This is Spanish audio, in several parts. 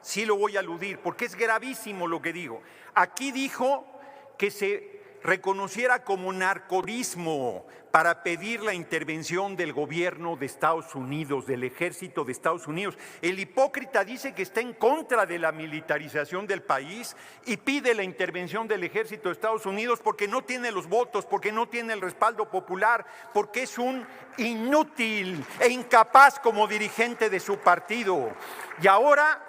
sí lo voy a aludir, porque es gravísimo lo que digo. Aquí dijo que se reconociera como narcoturismo para pedir la intervención del gobierno de Estados Unidos, del ejército de Estados Unidos. El hipócrita dice que está en contra de la militarización del país y pide la intervención del ejército de Estados Unidos porque no tiene los votos, porque no tiene el respaldo popular, porque es un inútil e incapaz como dirigente de su partido. Y ahora...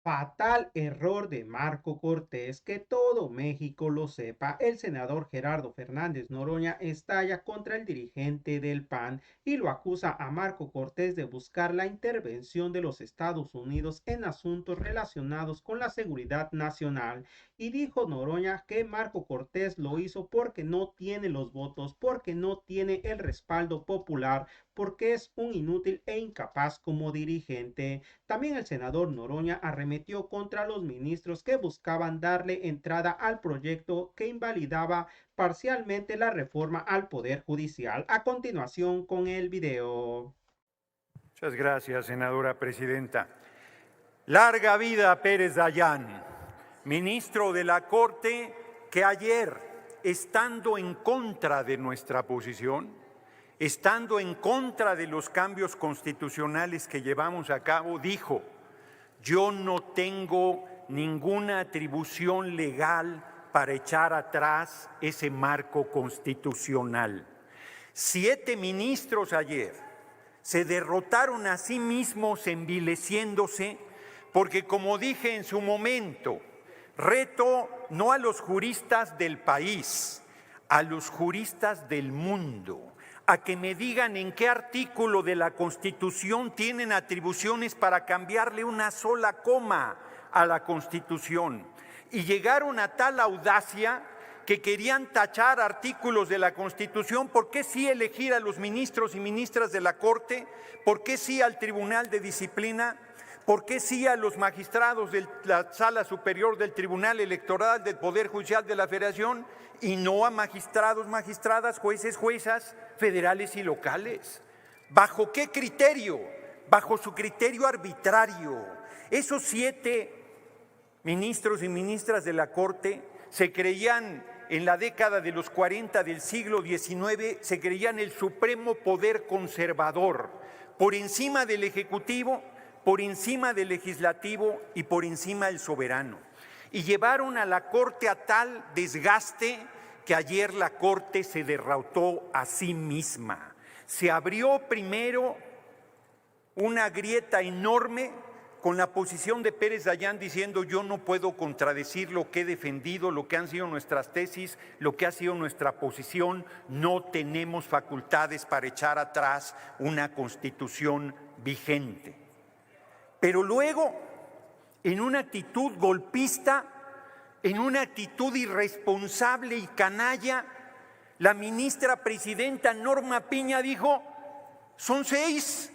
Fatal error de Marco Cortés, que todo México lo sepa. El senador Gerardo Fernández Noroña estalla contra el dirigente del PAN y lo acusa a Marco Cortés de buscar la intervención de los Estados Unidos en asuntos relacionados con la seguridad nacional. Y dijo Noroña que Marco Cortés lo hizo porque no tiene los votos, porque no tiene el respaldo popular, porque es un inútil e incapaz como dirigente. También el senador Noroña arremetió contra los ministros que buscaban darle entrada al proyecto que invalidaba parcialmente la reforma al Poder Judicial. A continuación con el video. Muchas gracias, senadora presidenta. Larga vida a Pérez Dayán, ministro de la Corte, que ayer, estando en contra de nuestra posición, estando en contra de los cambios constitucionales que llevamos a cabo, dijo: yo no tengo ninguna atribución legal para echar atrás ese marco constitucional. 7 ministros ayer se derrotaron a sí mismos envileciéndose porque, como dije en su momento, reto no a los juristas del país, a los juristas del mundo, a que me digan en qué artículo de la Constitución tienen atribuciones para cambiarle una sola coma a la Constitución. Y llegaron a tal audacia que querían tachar artículos de la Constitución. ¿Por qué sí elegir a los ministros y ministras de la Corte? ¿Por qué sí al Tribunal de Disciplina? ¿Por qué sí a los magistrados de la Sala Superior del Tribunal Electoral del Poder Judicial de la Federación y no a magistrados, magistradas, jueces, juezas federales y locales? ¿Bajo qué criterio? Bajo su criterio arbitrario. Esos 7 ministros y ministras de la Corte se creían en la década de los 40 del siglo XIX, se creían el supremo poder conservador, por encima del Ejecutivo, por encima del Legislativo y por encima del soberano. Y llevaron a la Corte a tal desgaste que ayer la Corte se derrotó a sí misma. Se abrió primero una grieta enorme con la posición de Pérez Dayán diciendo: yo no puedo contradecir lo que he defendido, lo que han sido nuestras tesis, lo que ha sido nuestra posición, no tenemos facultades para echar atrás una Constitución vigente. Pero luego, en una actitud golpista, en una actitud irresponsable y canalla, la ministra presidenta Norma Piña dijo: son 6,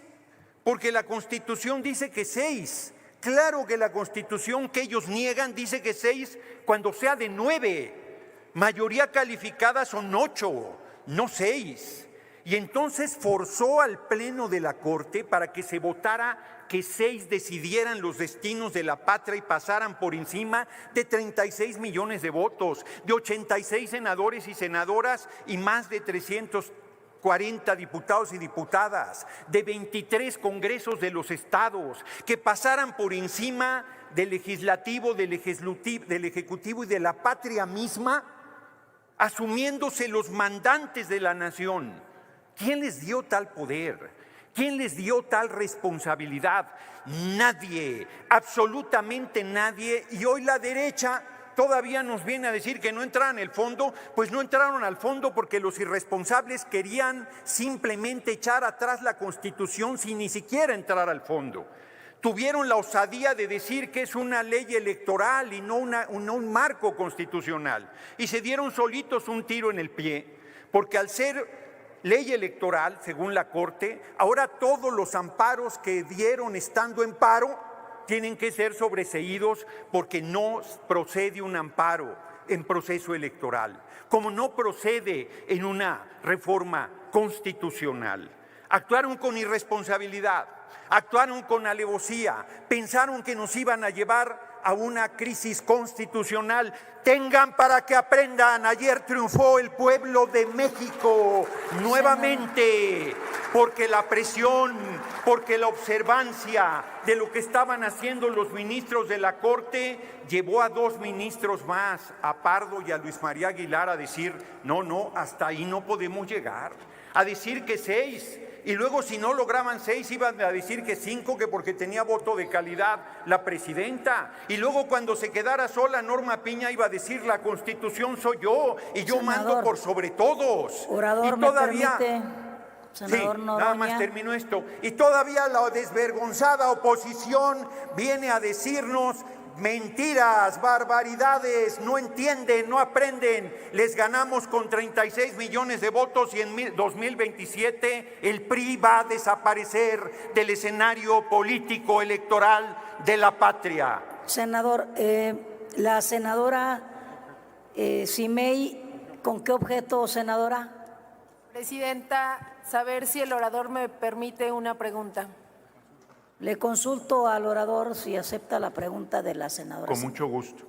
porque la Constitución dice que 6. Claro que la Constitución que ellos niegan dice que 6 cuando sea de 9. Mayoría calificada son 8, no 6. Y entonces forzó al Pleno de la Corte para que se votara que 6 decidieran los destinos de la patria y pasaran por encima de 36 millones de votos, de 86 senadores y senadoras y más de 340 diputados y diputadas, de 23 congresos de los estados, que pasaran por encima del legislativo, del ejecutivo y de la patria misma, asumiéndose los mandantes de la nación. ¿Quién les dio tal poder? ¿Quién les dio tal responsabilidad? Nadie, absolutamente nadie. Y hoy la derecha todavía nos viene a decir que no entraron al fondo. Pues no entraron al fondo porque los irresponsables querían simplemente echar atrás la Constitución sin ni siquiera entrar al fondo. Tuvieron la osadía de decir que es una ley electoral y no un marco constitucional. Y se dieron solitos un tiro en el pie, porque al ser ley electoral, según la Corte, ahora todos los amparos que dieron estando en paro tienen que ser sobreseídos porque no procede un amparo en proceso electoral, como no procede en una reforma constitucional. Actuaron con irresponsabilidad. actuaron con alevosía, pensaron que nos iban a llevar a una crisis constitucional. Tengan para que aprendan, ayer triunfó el pueblo de México nuevamente, porque la presión, porque la observancia de lo que estaban haciendo los ministros de la Corte llevó a 2 ministros más, a Pardo y a Luis María Aguilar, a decir, no, hasta ahí no podemos llegar, a decir que 6. Y luego si no lograban 6 iban a decir que 5, que porque tenía voto de calidad la presidenta. Y luego cuando se quedara sola Norma Piña iba a decir la Constitución soy yo y yo mando por sobre todos. Orador, y todavía, ¿me permite, senador Noroña? Nada más termino esto. Y todavía la desvergonzada oposición viene a decirnos mentiras, barbaridades, no entienden, no aprenden. Les ganamos con 36 millones de votos y en 2027 el PRI va a desaparecer del escenario político electoral de la patria. Senador, la senadora Simei, ¿con qué objeto, senadora? Presidenta, saber si el orador me permite una pregunta. Le consulto al orador si acepta la pregunta de la senadora. Con mucho gusto.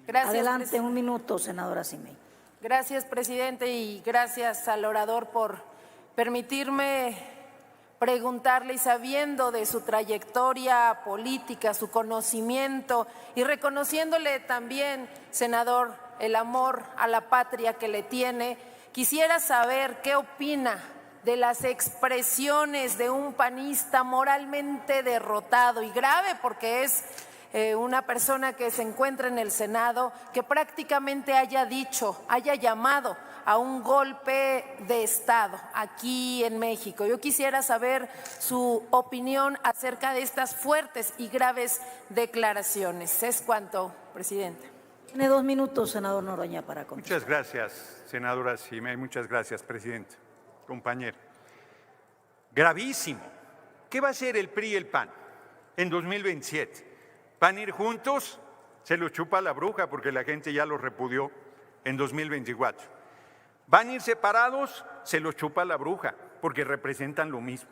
Gracias. Adelante, 1 minuto, senadora Simei. Gracias, presidente, y gracias al orador por permitirme preguntarle, y sabiendo de su trayectoria política, su conocimiento, y reconociéndole también, senador, el amor a la patria que le tiene, quisiera saber qué opina de las expresiones de un panista moralmente derrotado y grave, porque es una persona que se encuentra en el Senado, que prácticamente haya llamado a un golpe de Estado aquí en México. Yo quisiera saber su opinión acerca de estas fuertes y graves declaraciones. Es cuanto, presidente. Tiene 2 minutos, senador Noroña, para contestar. Muchas gracias, senadora Simei. Muchas gracias, presidente. Compañero. Gravísimo. ¿Qué va a hacer el PRI y el PAN en 2027? ¿Van a ir juntos? Se lo chupa la bruja porque la gente ya los repudió en 2024. ¿Van a ir separados? Se los chupa la bruja porque representan lo mismo.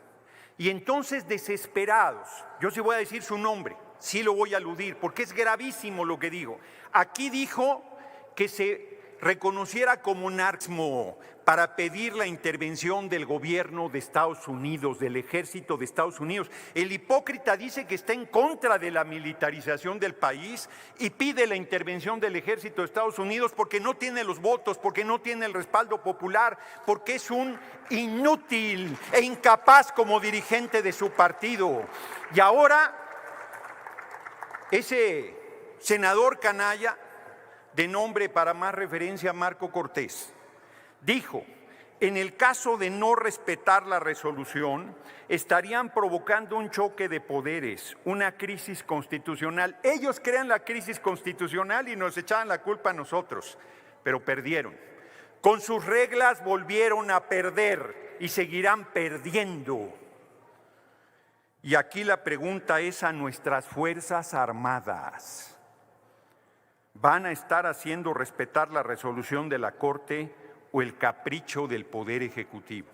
Y entonces desesperados, yo sí voy a decir su nombre, sí lo voy a aludir porque es gravísimo lo que digo. Aquí dijo que se reconociera como Narxmo para pedir la intervención del gobierno de Estados Unidos, del ejército de Estados Unidos. El hipócrita dice que está en contra de la militarización del país y pide la intervención del ejército de Estados Unidos porque no tiene los votos, porque no tiene el respaldo popular, porque es un inútil e incapaz como dirigente de su partido. Y ahora ese senador canalla, de nombre para más referencia Marco Cortés, dijo, en el caso de no respetar la resolución, estarían provocando un choque de poderes, una crisis constitucional. Ellos crean la crisis constitucional y nos echaban la culpa a nosotros, pero perdieron. Con sus reglas volvieron a perder y seguirán perdiendo. Y aquí la pregunta es a nuestras Fuerzas Armadas. ¿Van a estar haciendo respetar la resolución de la Corte o el capricho del Poder Ejecutivo?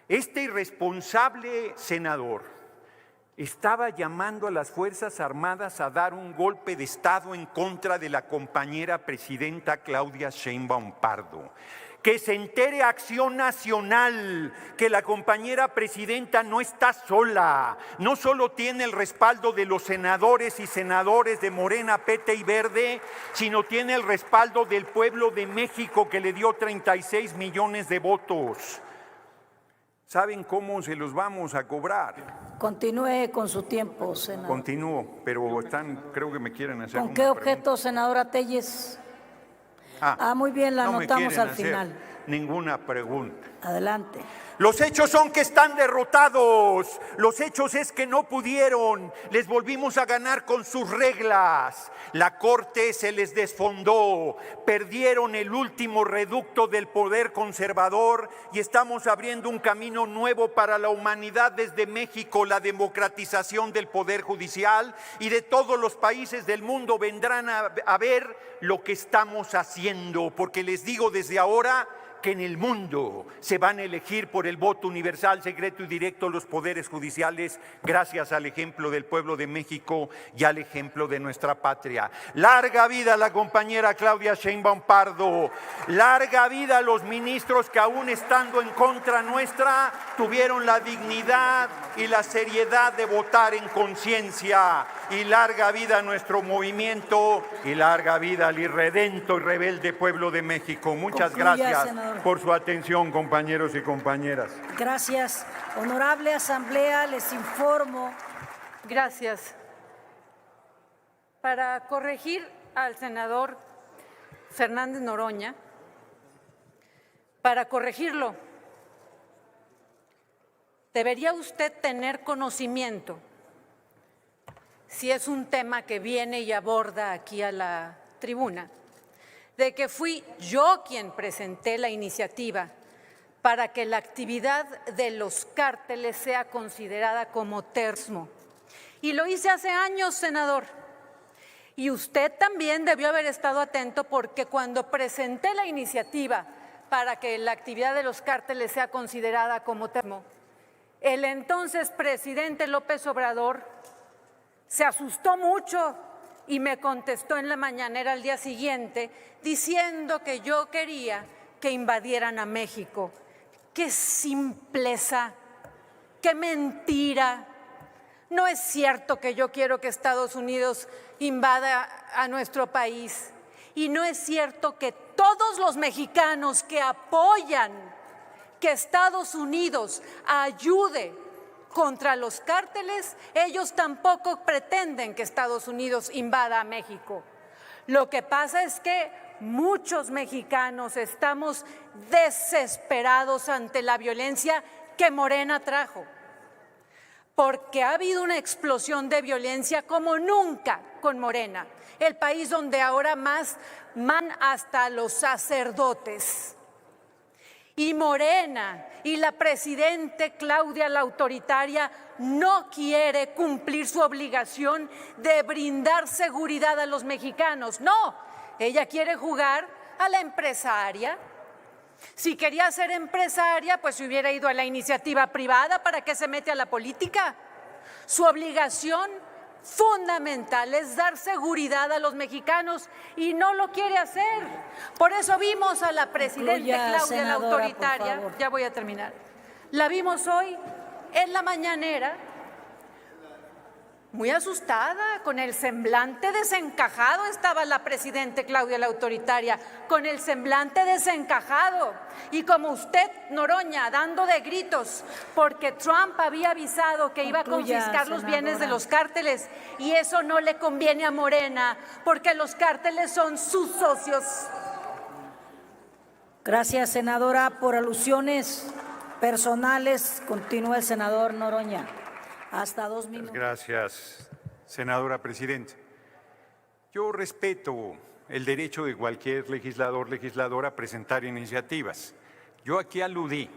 Este irresponsable senador estaba llamando a las Fuerzas Armadas a dar un golpe de Estado en contra de la compañera presidenta Claudia Sheinbaum Pardo. Que se entere Acción Nacional que la compañera presidenta no está sola, no solo tiene el respaldo de los senadores y senadores de Morena, PT y Verde, sino tiene el respaldo del pueblo de México que le dio 36 millones de votos. ¿Saben cómo se los vamos a cobrar? Continúe con su tiempo, senador. Continúo, pero creo que me quieren hacer ¿Con qué objeto, senadora Telles? Muy bien, la anotamos al final. Ninguna pregunta. Adelante. Los hechos son que están derrotados. Los hechos es que no pudieron. Les volvimos a ganar con sus reglas. La Corte se les desfondó. Perdieron el último reducto del poder conservador y estamos abriendo un camino nuevo para la humanidad desde México. La democratización del poder judicial y de todos los países del mundo vendrán a ver lo que estamos haciendo. Porque les digo desde ahora que en el mundo se van a elegir por el voto universal, secreto y directo los poderes judiciales gracias al ejemplo del pueblo de México y al ejemplo de nuestra patria. Larga vida a la compañera Claudia Sheinbaum Pardo, larga vida a los ministros que aún estando en contra nuestra tuvieron la dignidad y la seriedad de votar en conciencia, y larga vida a nuestro movimiento y larga vida al irredento y rebelde pueblo de México. Muchas gracias, senador, por su atención, compañeros y compañeras. Gracias. Honorable Asamblea, les informo. Gracias. Para corregir al senador Fernández Noroña, para corregirlo, debería usted tener conocimiento, si es un tema que viene y aborda aquí a la tribuna, de que fui yo quien presenté la iniciativa para que la actividad de los cárteles sea considerada como terrorismo. Y lo hice hace años, senador. Y usted también debió haber estado atento, porque cuando presenté la iniciativa para que la actividad de los cárteles sea considerada como terrorismo, el entonces presidente López Obrador se asustó mucho y me contestó en la mañanera al día siguiente diciendo que yo quería que invadieran a México. ¡Qué simpleza! ¡Qué mentira! No es cierto que yo quiero que Estados Unidos invada a nuestro país. Y no es cierto que todos los mexicanos que apoyan que Estados Unidos ayude contra los cárteles, ellos tampoco pretenden que Estados Unidos invada a México. Lo que pasa es que muchos mexicanos estamos desesperados ante la violencia que Morena trajo, porque ha habido una explosión de violencia como nunca con Morena, el país donde ahora más van hasta los sacerdotes. Y Morena y la presidenta Claudia, la autoritaria, no quiere cumplir su obligación de brindar seguridad a los mexicanos. No, ella quiere jugar a la empresaria. Si quería ser empresaria, pues se hubiera ido a la iniciativa privada. ¿Para qué se mete a la política? Su obligación fundamental es dar seguridad a los mexicanos y no lo quiere hacer. Por eso vimos a la presidenta Claudia, la autoritaria, ya voy a terminar, la vimos hoy en la mañanera muy asustada, con el semblante desencajado estaba la presidenta Claudia, la autoritaria, con el semblante desencajado. Y como usted, Noroña, dando de gritos, porque Trump había avisado que iba a confiscar los bienes de los cárteles, y eso no le conviene a Morena, porque los cárteles son sus socios. Gracias, senadora. Por alusiones personales, continúa el senador Noroña. Hasta 2 minutos. Gracias, senadora presidenta. Yo respeto el derecho de cualquier legislador, legisladora a presentar iniciativas. Yo aquí aludí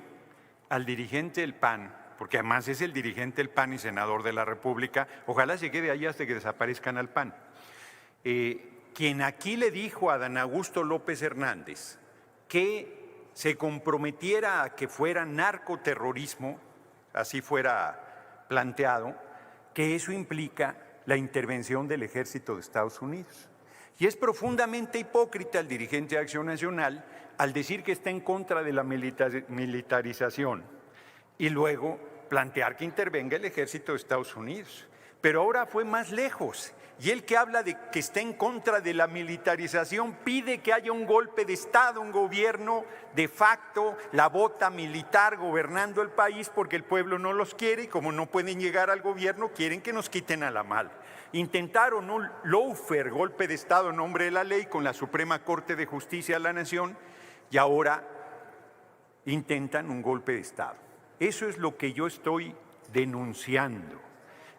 al dirigente del PAN, porque además es el dirigente del PAN y senador de la República. Ojalá se quede ahí hasta que desaparezcan al PAN. Quien aquí le dijo a Dan Augusto López Hernández que se comprometiera a que fuera narcoterrorismo, así fuera planteado, que eso implica la intervención del ejército de Estados Unidos. Y es profundamente hipócrita el dirigente de Acción Nacional al decir que está en contra de la militarización y luego plantear que intervenga el ejército de Estados Unidos. Pero ahora fue más lejos, y el que habla de que está en contra de la militarización pide que haya un golpe de Estado, un gobierno de facto, la bota militar gobernando el país, porque el pueblo no los quiere y como no pueden llegar al gobierno quieren que nos quiten a la mala. Intentaron un lawfare, golpe de Estado en nombre de la ley, con la Suprema Corte de Justicia de la Nación, y ahora intentan un golpe de Estado. Eso es lo que yo estoy denunciando,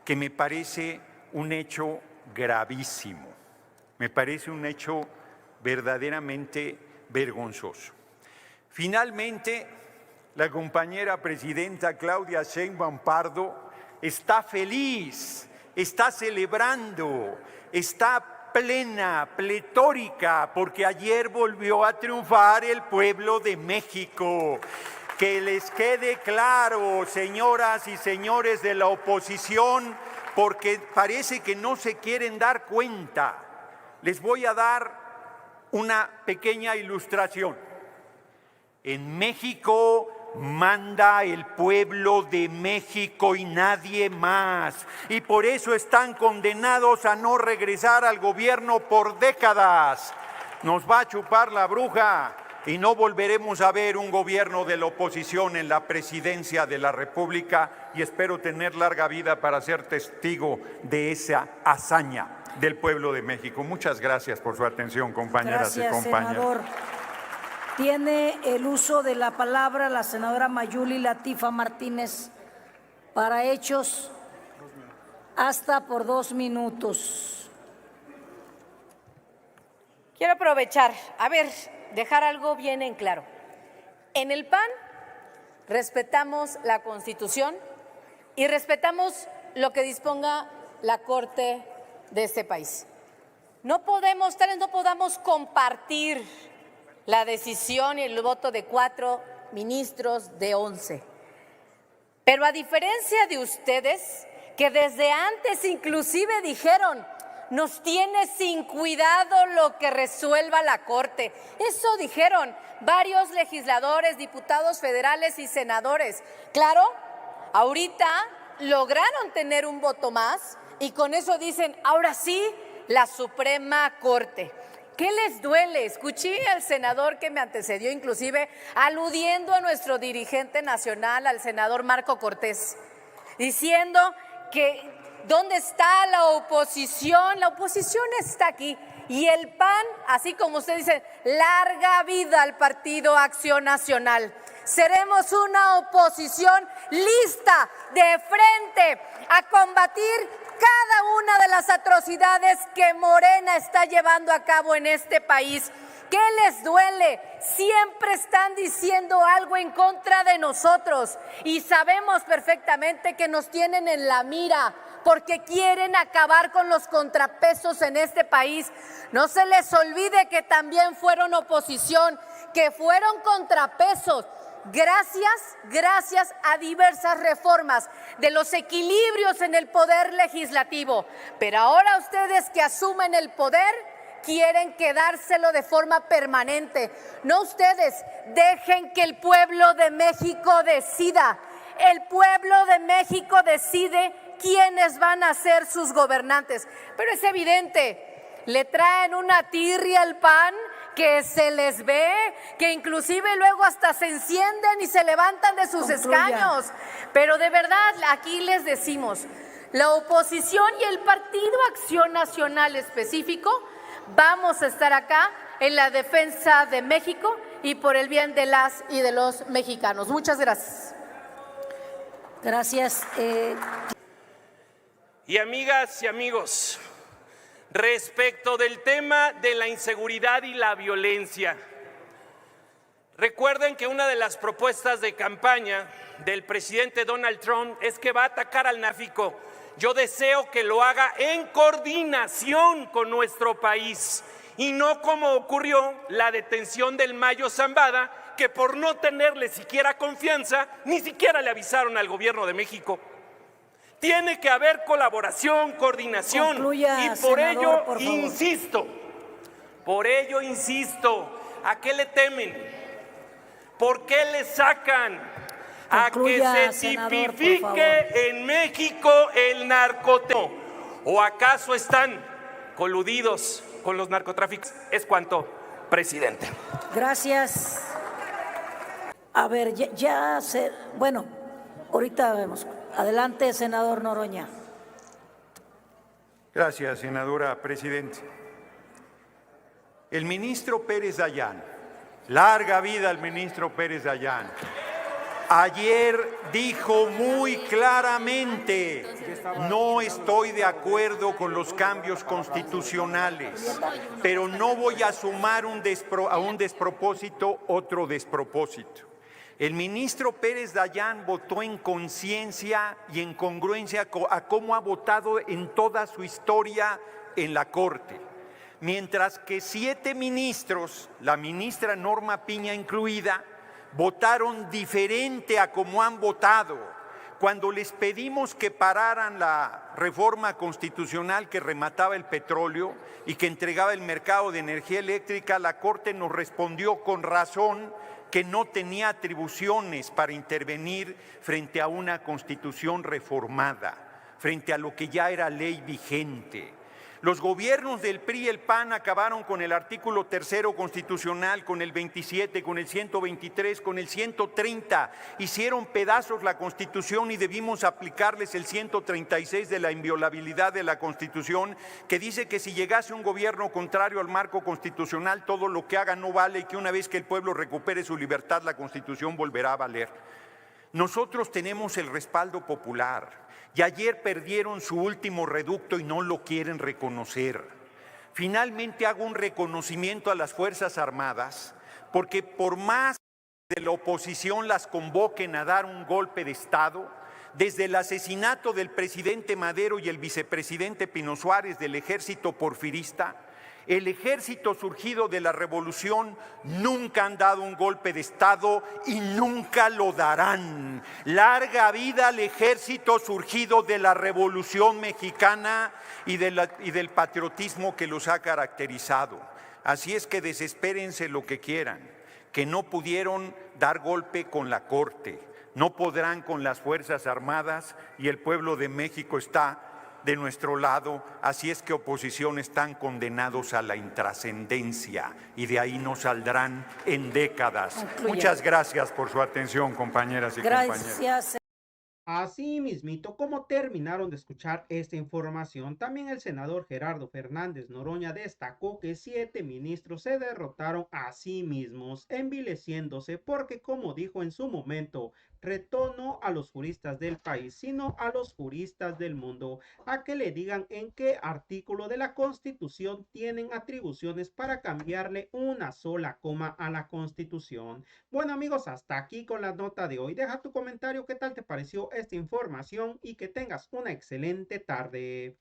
que me parece un hecho gravísimo, me parece un hecho verdaderamente vergonzoso. Finalmente, la compañera presidenta Claudia Sheinbaum Pardo está feliz, está celebrando, está plena, pletórica, porque ayer volvió a triunfar el pueblo de México. Que les quede claro, señoras y señores de la oposición, porque parece que no se quieren dar cuenta. Les voy a dar una pequeña ilustración. En México manda el pueblo de México y nadie más. Y por eso están condenados a no regresar al gobierno por décadas. Nos va a chupar la bruja y no volveremos a ver un gobierno de la oposición en la presidencia de la República, y espero tener larga vida para ser testigo de esa hazaña del pueblo de México. Muchas gracias por su atención, compañeras y compañeros. Senador. Tiene el uso de la palabra la senadora Mayuli Latifa Martínez para hechos hasta por 2 minutos. Quiero aprovechar, dejar algo bien en claro. En el PAN respetamos la Constitución y respetamos lo que disponga la Corte de este país. Tal vez no podamos compartir la decisión y el voto de 4 ministros de 11. Pero a diferencia de ustedes, que desde antes inclusive dijeron, nos tiene sin cuidado lo que resuelva la Corte. Eso dijeron varios legisladores, diputados federales y senadores. Claro, ahorita lograron tener un voto más y con eso dicen, ahora sí, la Suprema Corte. ¿Qué les duele? Escuché al senador que me antecedió, inclusive aludiendo a nuestro dirigente nacional, al senador Marco Cortés, diciendo que ¿dónde está la oposición? La oposición está aquí. Y el PAN, así como usted dice, larga vida al Partido Acción Nacional. Seremos una oposición lista de frente a combatir cada una de las atrocidades que Morena está llevando a cabo en este país. ¿Qué les duele? Siempre están diciendo algo en contra de nosotros y sabemos perfectamente que nos tienen en la mira porque quieren acabar con los contrapesos en este país. No se les olvide que también fueron oposición, que fueron contrapesos. Gracias a diversas reformas de los equilibrios en el poder legislativo. Pero ahora ustedes que asumen el poder quieren quedárselo de forma permanente. No ustedes, dejen que el pueblo de México decida. El pueblo de México decide quiénes van a ser sus gobernantes. Pero es evidente, le traen una tirria al PAN que se les ve, que inclusive luego hasta se encienden y se levantan de sus escaños. Pero de verdad, aquí les decimos, la oposición y el Partido Acción Nacional específico, vamos a estar acá en la defensa de México y por el bien de las y de los mexicanos. Muchas gracias. Gracias. Y amigas y amigos, respecto del tema de la inseguridad y la violencia, recuerden que una de las propuestas de campaña del presidente Donald Trump es que va a atacar al narcotráfico. Yo deseo que lo haga en coordinación con nuestro país y no como ocurrió la detención del Mayo Zambada, que por no tenerle siquiera confianza, ni siquiera le avisaron al gobierno de México. Tiene que haber colaboración, coordinación. Concluya, y por senador, ello por insisto, ¿a qué le temen? ¿Por qué le sacan? Concluya, a que se senador, tipifique en México el narcotráfico. ¿O acaso están coludidos con los narcotraficantes? Es cuanto, presidente. Gracias. A ver, bueno, ahorita vemos. Adelante, senador Noroña. Gracias, senadora presidente. El ministro Pérez Dayán, larga vida al ministro Pérez Dayán, ayer dijo muy claramente, no estoy de acuerdo con los cambios constitucionales, pero no voy a sumar a un despropósito otro despropósito. El ministro Pérez Dayán votó en conciencia y en congruencia a cómo ha votado en toda su historia en la Corte. mientras que 7 ministros, la ministra Norma Piña incluida, votaron diferente a como han votado. Cuando les pedimos que pararan la reforma constitucional que remataba el petróleo y que entregaba el mercado de energía eléctrica, la Corte nos respondió con razón que no tenía atribuciones para intervenir frente a una constitución reformada, frente a lo que ya era ley vigente. Los gobiernos del PRI y el PAN acabaron con el artículo 3º constitucional, con el 27, con el 123, con el 130. Hicieron pedazos la Constitución y debimos aplicarles el 136 de la inviolabilidad de la Constitución, que dice que si llegase un gobierno contrario al marco constitucional, todo lo que haga no vale y que una vez que el pueblo recupere su libertad, la Constitución volverá a valer. Nosotros tenemos el respaldo popular. Y ayer perdieron su último reducto y no lo quieren reconocer. Finalmente hago un reconocimiento a las Fuerzas Armadas, porque por más que de la oposición las convoquen a dar un golpe de Estado, desde el asesinato del presidente Madero y el vicepresidente Pino Suárez del ejército porfirista, el ejército surgido de la revolución nunca han dado un golpe de Estado y nunca lo darán. Larga vida al ejército surgido de la Revolución Mexicana y del patriotismo que los ha caracterizado. Así es que desespérense lo que quieran, que no pudieron dar golpe con la Corte, no podrán con las Fuerzas Armadas y el pueblo de México está de nuestro lado, así es que oposición están condenados a la intrascendencia y de ahí no saldrán en décadas. Concluya. Muchas gracias por su atención, compañeras y compañeros. Gracias. Así mismito, como terminaron de escuchar esta información, también el senador Gerardo Fernández Noroña destacó que 7 ministros se derrotaron a sí mismos, envileciéndose porque, como dijo en su momento, retó no a los juristas del país, sino a los juristas del mundo, a que le digan en qué artículo de la Constitución tienen atribuciones para cambiarle una sola coma a la Constitución. Bueno amigos, hasta aquí con la nota de hoy. Deja tu comentario, qué tal te pareció esta información y que tengas una excelente tarde.